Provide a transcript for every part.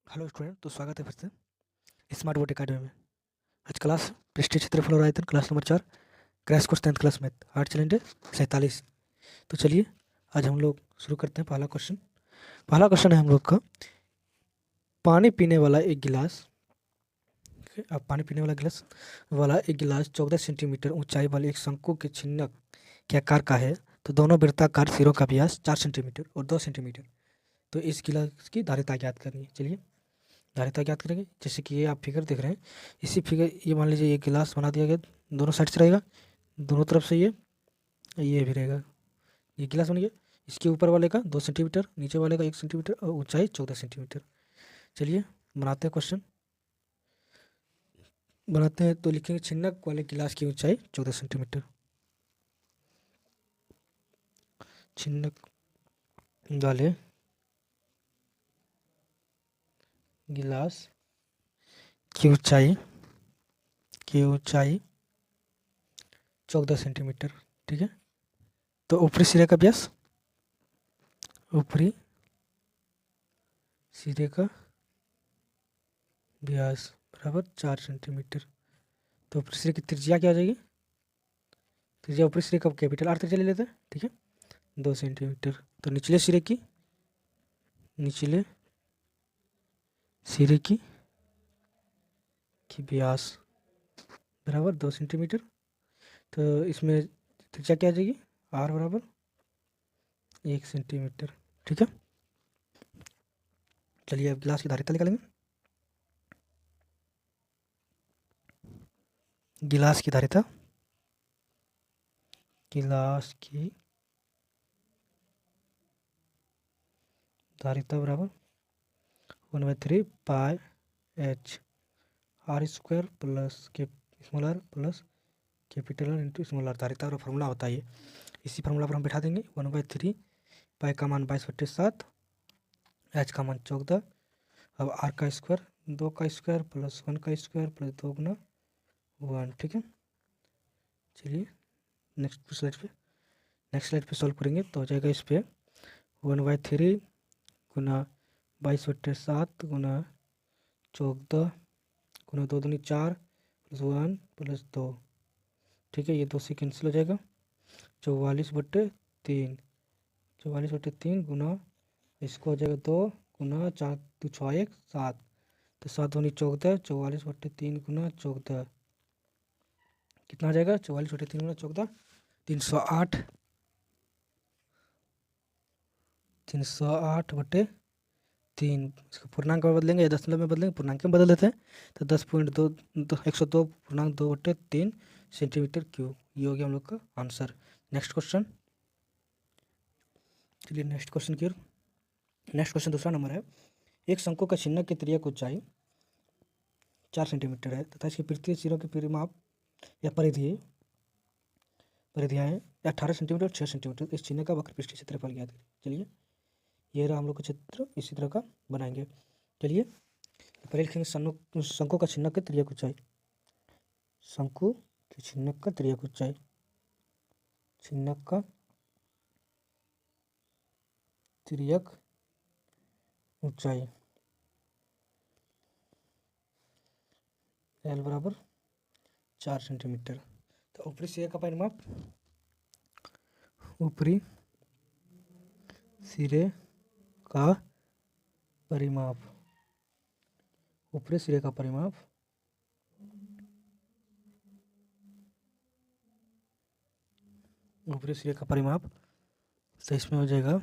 Hello student, तो स्वागत है फिर से स्मार्ट बोर्ड अकेडमी में। आज क्लास पृष्ठीय क्षेत्रफल और आयतन class number 4 crash course 10th class math 8 challenge 47। तो चलिए आज हम लोग शुरू करते हैं। पहला क्वेश्चन है हम लोग का, पानी पीने वाला एक गिलास। अब पानी पीने वाला एक गिलास 14 सेंटीमीटर ऊंचाई वाले एक शंकु के छिन्नक के आकार का है। तो दोनों वृत्ताकार सिरों का व्यास 4 सेंटीमीटर और 2 सेंटीमीटर। तो इस गिलास की धारिता ज्ञात करनी है। चलिए धारिता ज्ञात करेंगे। जैसे कि ये आप फिगर देख रहे हैं, इसी फिगर ये मान लीजिए ये गिलास बना दिया गया, दोनों साइड से रहेगा, दोनों तरफ से ये भी रहेगा। ये गिलास बन गया। इसके ऊपर वाले का 2 सेंटीमीटर, नीचे वाले का 1 सेंटीमीटर और ऊंचाई 14 सेंटीमीटर। चलिए बनाते हैं क्वेश्चन, बनाते हैं। तो लिखेंगे छिन्नक वाले गिलास की ऊंचाई 14 सेंटीमीटर। छिन्नक वाले गिलास की ऊंचाई 14 सेंटीमीटर। ठीक है। तो ऊपरी सिरे का व्यास, ऊपरी सिरे का व्यास बराबर 4 सेंटीमीटर। तो ऊपरी सिरे की त्रिज्या क्या हो जाएगी? त्रिज्या ऊपरी सिरे का कैपिटल आर त्रिज्या ले लेते हैं। ठीक है, 2 सेंटीमीटर। तो निचले सिरे की व्यास बराबर 2 सेंटीमीटर। तो इसमें त्रिज्या क्या आ जाएगी? आर बराबर 1 सेंटीमीटर। ठीक है। चलिए अब गिलास की धारिता निकालेंगे। गिलास की धारिता बराबर 1/3 pi H R square plus के small R plus capital R into small R. धारिता का फॉर्मूला होता है ये। इसी फॉर्मूला पर हम बैठा देंगे। 1/3 पाई का मान 22/7, एच का मान 14। अब आर का स्क्वायर 2 का स्क्वायर प्लस 1 का स्क्वायर प्लस 2 गुना 1। ठीक है। चलिए नेक्स्ट स्लाइड पे सॉल्व करेंगे तो हो जाएगा इस पर 1/3 गुना 22/7 गुना 14 गुना 2 दूनी 4 प्लस 1 प्लस 2। ठीक है, ये 2 से कैंसिल हो जाएगा। 44/3 गुना इसको हो जाएगा 2 गुना 4 2 6 1 7। तो 7 दूनी 14, 44/3 गुना 14 कितना आ जाएगा? 44/3 गुना 14 308। 308/3 इसको पूर्णांक में बदलेंगे या दशमलव में बदलेंगे? पूर्णांक में बदल देते हैं। तो 102.3 सेंटीमीटर क्यूब ये हो गया हम लोग का आंसर। Next question. चलिए नेक्स्ट क्वेश्चन दूसरा नंबर है। एक शंकु का छिन्नक की त्रिज्या की ऊंचाई 4 सेंटीमीटर है तथा इसके वृत्तीय सिरों के परिमाप या परिधियाँ हैं 18 सेंटीमीटर और 6 सेंटीमीटर। इस छिन्नक का वक्र पृष्ठीय क्षेत्रफल ज्ञात करें। चलिए ये रहा हम लोग का चित्र, इसी तरह का बनाएंगे। चलिए पहले लिखेंगे शंकु का छिन्नक की त्रिज्या की ऊंचाई। शंकु के छिन्नक का त्रिज्या की ऊंचाई, छिन्नक का तिर्यक ऊंचाई एल बराबर 4 सेंटीमीटर। तो ऊपरी सिरे का परिमाप, ऊपरी सिरे का परिमाप, ऊपरी सिरे का परिमाप ऊपरी सिरे का परिमाप तो इसमें हो जाएगा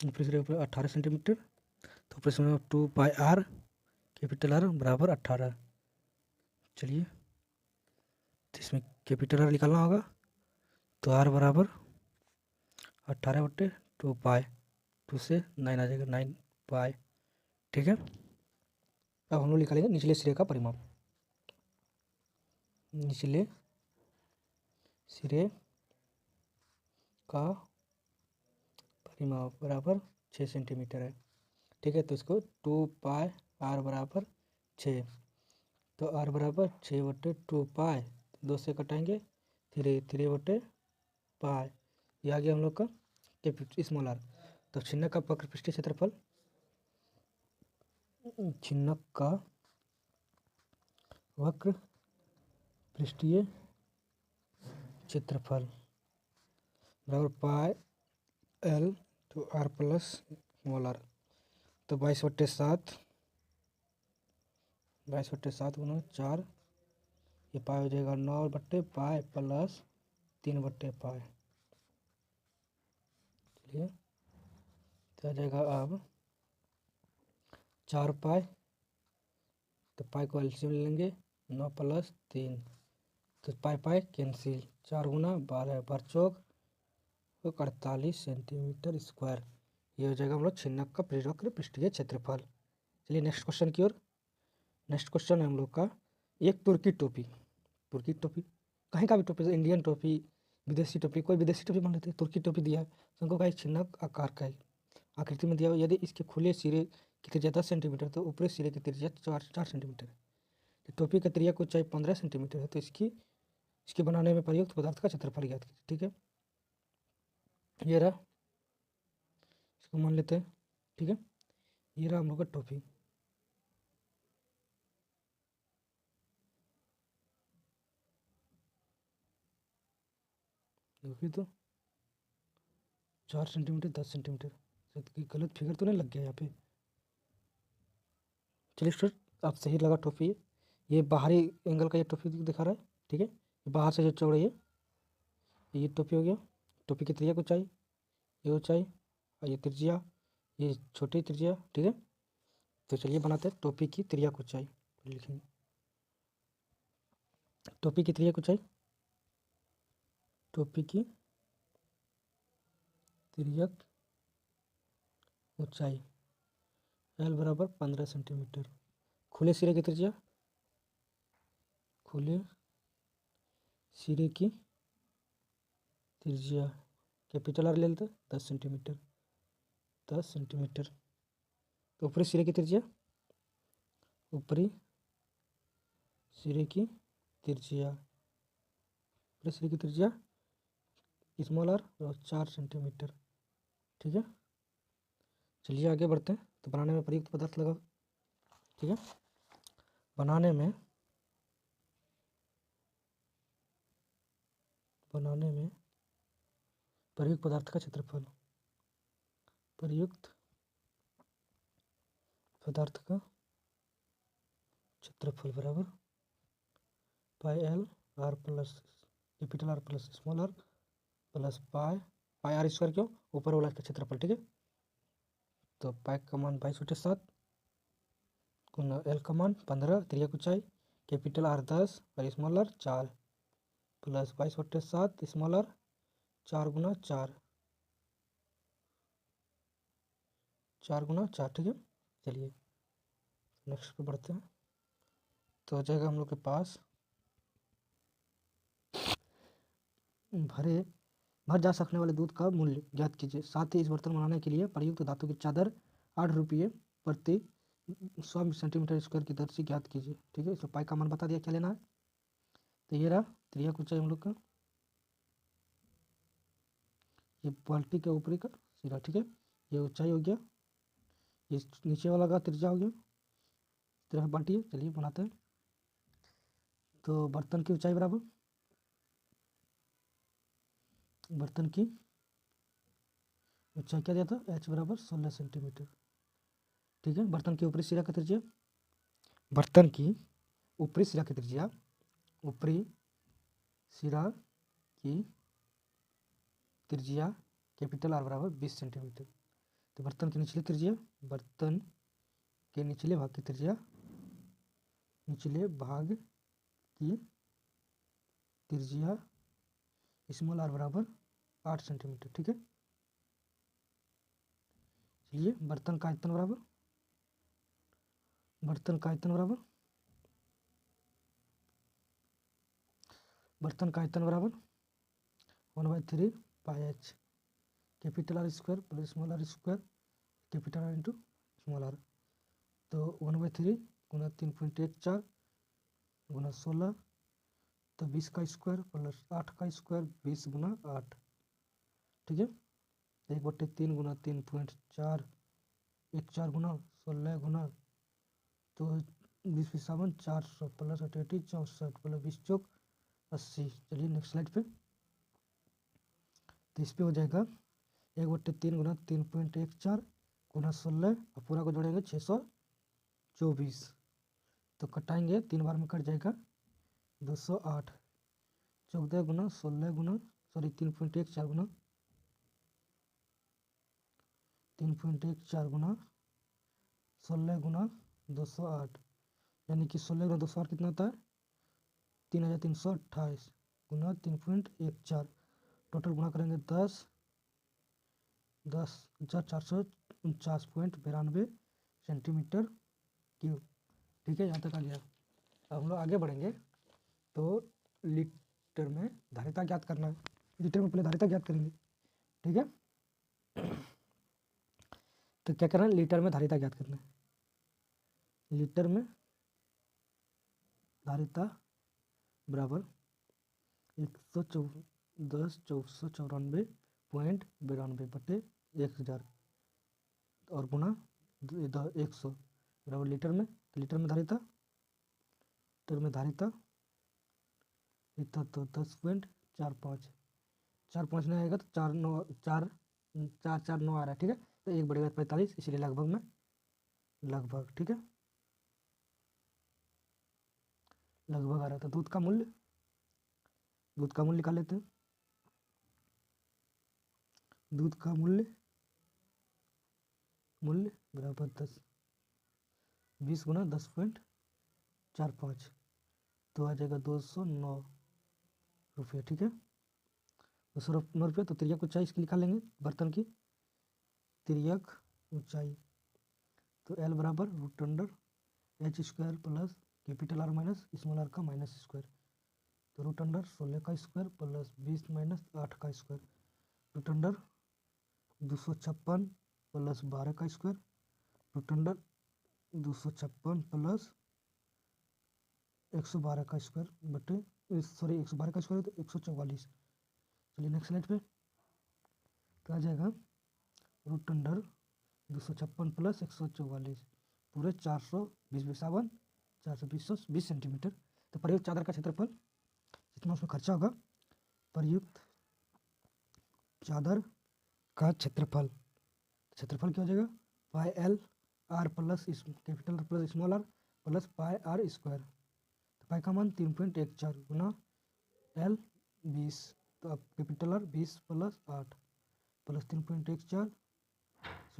ऊपरी सिरे का 18 सेंटीमीटर। तो ऊपरी सिरे 2 पाई आर कैपिटल आर बराबर 18। चलिए तो इसमें कैपिटल आर निकालना होगा। तो आर बराबर 18/2 पाई, 2 से 9 आ जाएगा 9 पाई। ठीक है। अब हम लोग निकालेंगे निचले सिरे का परिमाप। निचले सिरे का परिमाप बराबर 6 सेंटीमीटर है। ठीक है। तो इसको 2 पाई आर बराबर 6। तो आर बराबर 6/2 पाई, 2 से कटाएंगे 3 पाई। ये आ गया हम लोग का स्मॉल आर। तो छिन्नक का वक्र पृष्ठीय क्षेत्रफल छिन्नक का वक्र पृष्ठीय क्षेत्रफल बराबर pi L to R plus small R. तो 22/7 गुना 4, ये पाई हो जाएगा 9/पाई प्लस 3/पाई। चलिए तो आ जाएगा अब 4 पाई, तो पाई को एलसीएम ले लेंगे, 9 + 3, तो पाई पाई कैंसिल, 4 गुना 12 बरचौक 48 सेंटीमीटर स्क्वायर। ये हो जाएगा हम लोग छिन्नक का परिवक्र पृष्ठीय क्षेत्रफल। चलिए नेक्स्ट क्वेश्चन की ओर। नेक्स्ट क्वेश्चन है हम लोग का एक तुर्की टोपी। तुर्की टोपी कहीं का भी टोपी, इंडियन टोपी, विदेशी टोपी, कोई विदेशी टोपी मान लेते हैं। तुर्की टोपी दिया है, शंकु का एक छिन्नक आकार का आकृति में दिया हुआ, यदि इसके खुले सिरे की त्रिज्या 10 सेंटीमीटर तो ऊपरी सिरे की त्रिज्या 4 सेंटीमीटर है। टोपी का त्रिज्या ऊंचाई 15 सेंटीमीटर है, तो इसके बनाने में प्रयुक्त पदार्थ का क्षेत्रफल ज्ञात कीजिए। ठीक है, ये रहा, इसको मान लेते हैं। ठीक है, ये रहा हम लोग का टोपी। टोपी तो 4 सेंटीमीटर 10 सेंटीमीटर, गलत फिगर तो नहीं लग गया यहाँ पे। चलिए स्टूडेंट, आप सही लगा टोपी। ये बाहरी एंगल का ये टोपी दिखा रहा है। ठीक है, बाहर से जो चौड़ाई है ये टोपी हो गया। टोपी की त्रिज्या ऊंचाई, ये ऊंचाई और ये त्रिज्या, ये छोटी त्रिज्या। ठीक है, तो चलिए बनाते हैं टोपी की त्रिज्या ऊंचाई। लिखेंगे टोपी की त्रिज्या ऊंचाई, टोपी की त्रिज्या ऊंचाई एल बराबर 15 सेंटीमीटर। खुले सिरे की त्रिज्या, खुले सिरे की त्रिज्या कैपिटल आर ले लेते 10 सेंटीमीटर, 10 सेंटीमीटर। तो ऊपरी सिरे की त्रिज्या, ऊपरी सिरे की त्रिज्या, ऊपरी सिरे की त्रिज्या स्मॉल आर 4 सेंटीमीटर। ठीक है, चलिए आगे बढ़ते हैं। तो बनाने में प्रयुक्त पदार्थ लगाओ। ठीक है, बनाने में प्रयुक्त पदार्थ का क्षेत्रफल, प्रयुक्त पदार्थ का क्षेत्रफल बराबर pi L R plus capital R plus small R plus pi R square, क्यों ऊपर वाला का क्षेत्रफल। ठीक है, तो पाई का मान 22/7 गुना एल का मान 15, त्रिज्या की ऊंचाई कैपिटल आर 10 और small R 4 plus 22/7 small R 4 गुना 4, 4 गुना 4। ठीक है, चलिए नेक्स्ट पे बढ़ते हैं। तो हो जाएगा हम लोग के पास भर जा सकने वाले दूध का मूल्य ज्ञात कीजिए। साथ ही इस बर्तन बनाने के लिए प्रयुक्त धातु की चादर 8 रुपये प्रति 100 सेंटीमीटर स्क्वायर की दर से ज्ञात कीजिए। ठीक है, इसको पाई का मान बता दिया क्या लेना है। तो ये रहा त्रिज्या की ऊंचाई हम लोग का, ये बाल्टी के ऊपरी का सिरा। ठीक है, ये ऊंचाई हो गया, ये नीचे वाला का त्रिज्या हो गया, इस तरह बाल्टी है। चलिए बनाते हैं। तो बर्तन की ऊंचाई बराबर, बर्तन की ऊंचाई क्या दिया था, h बराबर 16 सेंटीमीटर। ठीक है, बर्तन की ऊपरी सिरा का त्रिज्या, बर्तन की ऊपरी सिरा की त्रिज्या, ऊपरी सिरा की त्रिज्या कैपिटल आर बराबर 20 सेंटीमीटर। तो बर्तन की निचली त्रिज्या, बर्तन के निचले भाग की त्रिज्या, निचले भाग की त्रिज्या स्मॉल आर बराबर 8 सेंटीमीटर। ठीक है, चलिए बर्तन का आयतन बराबर, बर्तन का आयतन बराबर, बर्तन का आयतन बराबर 1/3 pi H capital R square plus small R square capital R into small R. तो 1/3 गुना 3.14 गुना 16, तो 20 का स्क्वायर प्लस 8 का स्क्वायर 20 गुना 8। ठीक है, 1/3 गुना 3.4 1 4 गुना 16 गुना तो 20 × 400 प्लस 88 64 प्लस 20 चौक 80। चलिए नेक्स्ट स्लाइड पे। तो इस पे हो जाएगा 1/3 गुना 3.14 गुना 16 और पूरा को जोड़ेंगे 624। तो कटाएंगे 3 बार में कट जाएगा 208। 14 गुना 16 गुना 3.14 गुना 3.14 गुना 16 गुना 208, यानी कि 16 गुना 208 कितना होता है 3328 गुना 3.14। टोटल गुना करेंगे 10,449.92 सेंटीमीटर क्यूब। ठीक है, यहाँ तक आ गया। अब हम लोग आगे बढ़ेंगे तो लीटर में धारिता ज्ञात करना है। लीटर में पहले धारिता ज्ञात करेंगे। ठीक है, तो क्या करना है, लीटर में धारिता ज्ञात करना है। लीटर में धारिता बराबर 110,494.92 बटे 1000 और गुना 100 बराबर लीटर में। तो लीटर में धारिता इतना तो 10.45 4.5 नहीं आएगा तो 4,9 आ रहा है। ठीक है, तो 1 बढ़ेगा 45, इसलिए लगभग में लगभग। ठीक है, लगभग आ रहा था। दूध का मूल्य निकाल लेते हैं। दूध का मूल्य बराबर 20 गुना 10.45 तो आ जाएगा 209 रुपये। ठीक है, 209 रुपये। तो तिर्यक ऊंचाई इसकी निकाल लेंगे, बर्तन की तिर्यक ऊंचाई। तो L बराबर √H² plus capital R minus small r का माइनस स्क्वायर। तो √16 का स्क्वायर प्लस 20 माइनस 8 का स्क्वायर। √256 प्लस 12 का स्क्वायर। √256 प्लस 112 का स्क्वायर बटे 112 का स्क्वायर तो 144। चलिए नेक्स्ट स्लाइड पे। तो आ जाएगा √256 प्लस 144 पूरे 420 सेंटीमीटर। तो प्रयुक्त चादर का क्षेत्रफल जितना उसमें खर्चा होगा, प्रयुक्त चादर का क्षेत्रफल क्या हो जाएगा पाई L R plus capital R plus small r plus pi R square. तो पाई का मान 3.14 गुना L 20, तो अब कैपिटल R 20 प्लस 8 प्लस 3.14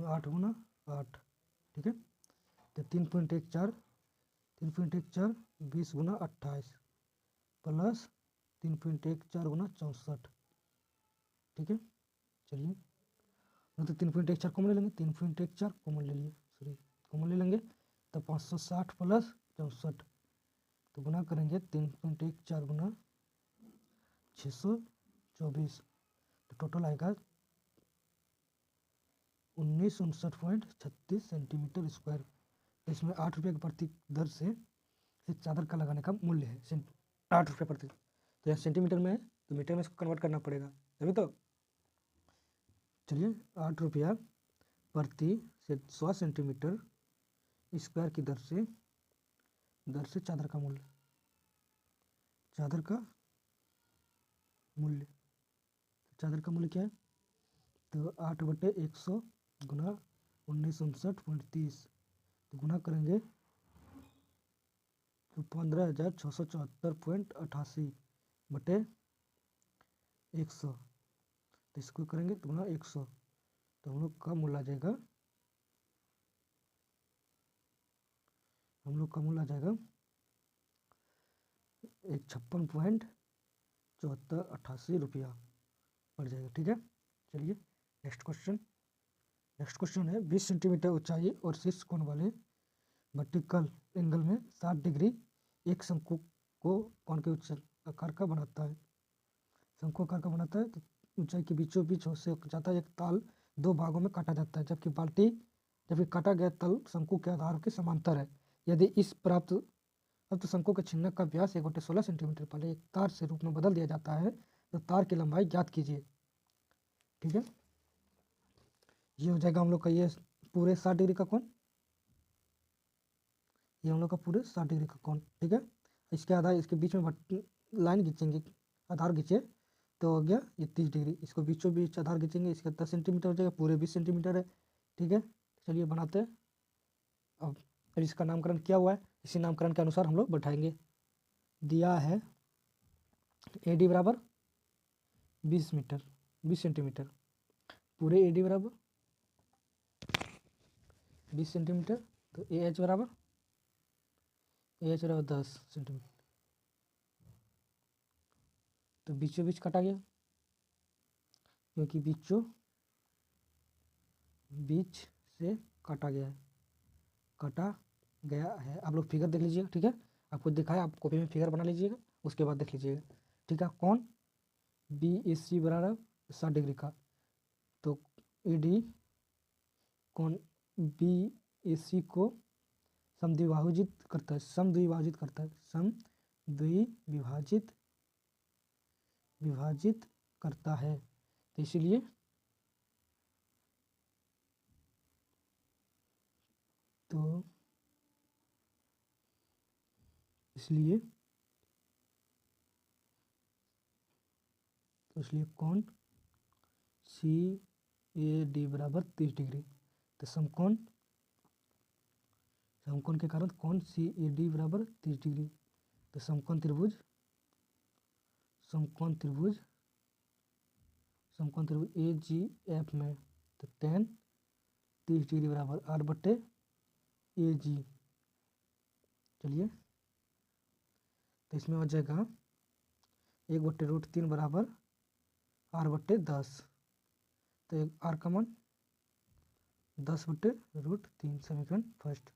8 गुना 8। ठीक है, तो 3.14 20 गुना 28 प्लस 3.14 गुना 64। ठीक है, चलिए मतलब 3.14 कॉमन ले लेंगे, 3.14 कॉमन ले लिए, कॉमन ले लेंगे तो 560 प्लस 64। तो गुना करेंगे 3.14 गुना 624 तो टोटल आएगा 1959.36 सेंटीमीटर स्क्वायर। इसमें 8 रुपये की प्रति दर से इस चादर का लगाने का मूल्य है 8 रुपये प्रति। तो यहाँ सेंटीमीटर में है तो मीटर में इसको कन्वर्ट करना पड़ेगा तभी तो। चलिए 8 रुपया प्रति 100 सेंटीमीटर स्क्वायर की दर से चादर का मूल्य चादर का मूल्य क्या है, तो 8/100 गुना 1959.30 तो गुना करेंगे तो 15,674.88 बटे 100। तो इसको करेंगे तो गुना 100 तो हम लोग का मूल्य आ जाएगा 56.7488 रुपया पड़ जाएगा। ठीक है, चलिए नेक्स्ट क्वेश्चन है 20 सेंटीमीटर ऊंचाई और शीर्ष कोण वाले वर्टिकल एंगल में 60 डिग्री एक शंकु को कोण के आकार का बनाता है। शंकु आकार का बनाता है तो ऊंचाई के बीचों बीच से जाता है एक ताल 2 भागों में काटा जाता है, जबकि काटा गया तल शंकु के आधार के समांतर है। यदि इस प्राप्त शंकु के छिन्नक का व्यास 1/16 सेंटीमीटर पहले एक तार से रूप में बदल दिया जाता है तो तार की लंबाई ज्ञात कीजिए। ठीक है, ये हो जाएगा हम लोग का ये पूरे 60 डिग्री का कोण, ये हम लोग का पूरे 60 डिग्री का कोण, ठीक है। इसके आधार इसके बीच में लाइन खींचेंगे, आधार खींचे तो हो गया ये 30 डिग्री। इसको बीचों बीच आधार खींचेंगे, इसका 10 सेंटीमीटर हो जाएगा, पूरे 20 सेंटीमीटर है, ठीक है। चलिए बनाते हैं। अब इसका नामकरण किया हुआ है, इसी नामकरण के अनुसार हम लोग बैठाएंगे। दिया है AD बराबर 20 मीटर 20 सेंटीमीटर, पूरे AD बराबर 20 सेंटीमीटर, तो AH बराबर 10 सेंटीमीटर। तो बीचों बीच काटा गया, क्योंकि बीचों बीच से काटा गया है, काटा गया है। आप लोग फिगर देख लीजिएगा, ठीक है। आपको दिखाया, आप कॉपी में फिगर बना लीजिएगा, उसके बाद देख लीजिएगा, ठीक है। कौन BAC बराबर 60 डिग्री का, तो AD कौन BAC को समद्विभाजित करता है, समद्विभाजित करता है, समद्विभाजित विभाजित करता है। तो इसलिए कौन CAD बराबर 30 डिग्री। तो समकोण के कारण कौन CAD बराबर 30 डिग्री। तो समकोण त्रिभुज AGF में तो tan 30 डिग्री बराबर R/AG। चलिए, तो इसमें हो जाएगा 1/√3 बराबर R/10। तो R का मान 10/√3, समीकरण फर्स्ट।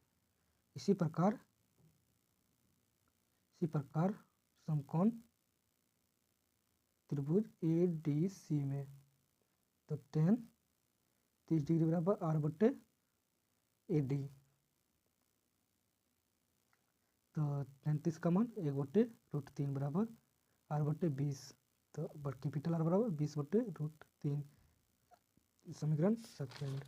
इसी प्रकार समकोण त्रिभुज ADC में तो tan 30 डिग्री बराबर R/AD। तो 33 का मान 1/√3 बराबर R/20। तो कैपिटल R बराबर 20/√3, समीकरण सेकंड।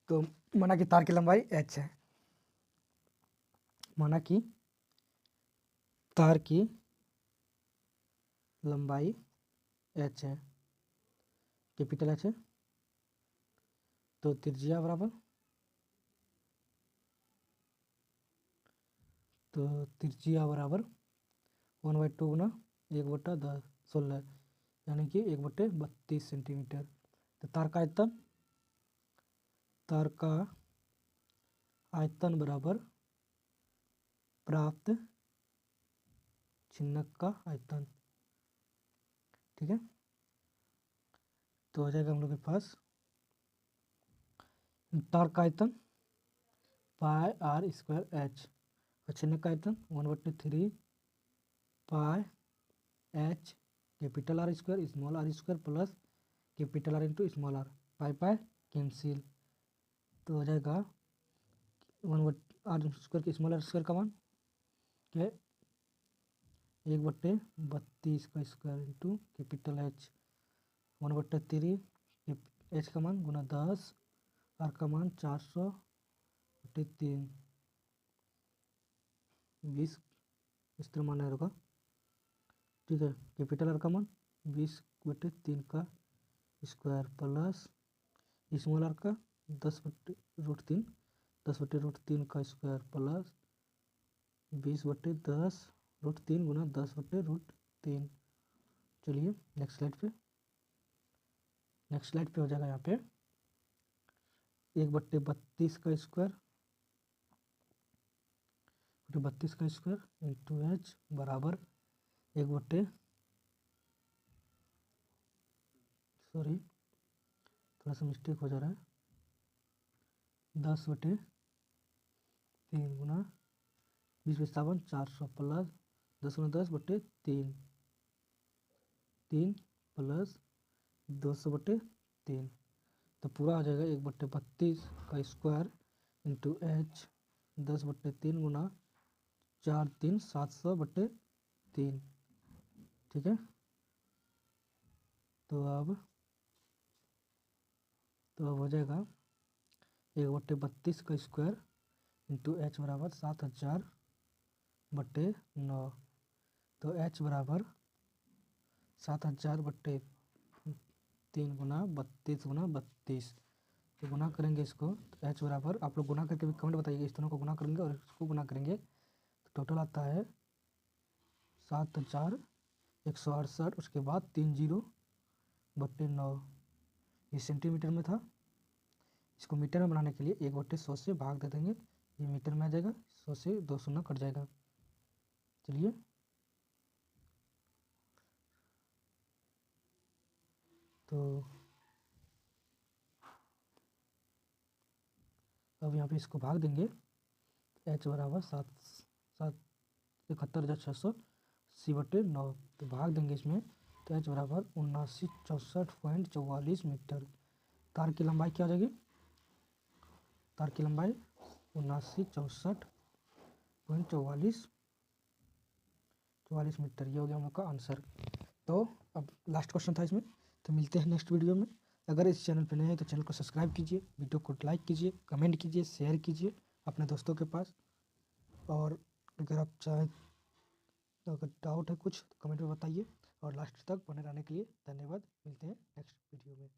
तो माना कि तार की लंबाई h है, माना कि तार की लंबाई h है, कैपिटल H है। तो त्रिज्या बराबर 1/2 गुना 1/16, यानी कि 1/32 सेंटीमीटर। तो तार का आयतन बराबर प्राप्त छिन्नक का आयतन, ठीक है। तो हो जाएगा हम लोग के पास तार का आयतन πr² h और छिन्नक का आयतन 1/3 πh capital R square small r square plus capital R into small r, pi cancel. तो हो जाएगा 1/r² के स्मॉल r स्क्वायर का मान क्या है 1/32 का square into capital H 1/3 H का मान गुना 10, R का मान 400/3, 20 इस तरह माना होगा, ठीक है। कैपिटल R का मान 20/3 का स्क्वायर प्लस स्मॉल r का 10/√3 का स्क्वायर प्लस 20/10√3 गुना 10/√3। चलिए नेक्स्ट स्लाइड पे हो जाएगा यहाँ पे 1/32 का स्क्वायर इंटू H बराबर थोड़ा सा मिस्टेक हो जा रहा है, 10/3 गुना 20/57 400 प्लस 10 गुना 10/3 3 प्लस 200/3। तो पूरा आ जाएगा 1/32 का स्क्वायर इंटू H 10/3 गुना 4 3 700/3, ठीक है। तो अब हो जाएगा 1/32 का स्क्वायर इंटू एच बराबर 7000 बट्टे 9। तो एच बराबर 7000 बट्टे 3 गुना 32 गुना 32। तो गुना करेंगे इसको, तो एच बराबर, आप लोग गुना करके भी कमेंट बताइए, इस दोनों को गुना करेंगे और इसको गुना करेंगे तो टोटल आता है 7168, उसके बाद 30 बट्टे 9। ये सेंटीमीटर में था, इसको मीटर में बनाने के लिए 1/100 से भाग दे देंगे, ये मीटर में आ जाएगा, 100 से 2 शून्य कट जाएगा। चलिए तो अब यहाँ पे इसको भाग देंगे, एच बराबर 71,680/9। तो भाग देंगे इसमें, तो एच बराबर 7964.44 मीटर। तार की लंबाई क्या हो जाएगी, तार की लंबाई 7964.44 मीटर। ये हो गया हम लोग का आंसर। तो अब लास्ट क्वेश्चन था इसमें, तो मिलते हैं नेक्स्ट वीडियो में। अगर इस चैनल पर नए हैं तो चैनल को सब्सक्राइब कीजिए, वीडियो को लाइक कीजिए, कमेंट कीजिए, शेयर कीजिए अपने दोस्तों के पास। और अगर आप चाहें तो अगर डाउट है कुछ तो कमेंट में बताइए। और लास्ट तक बने रहने के लिए धन्यवाद। मिलते हैं नेक्स्ट वीडियो में।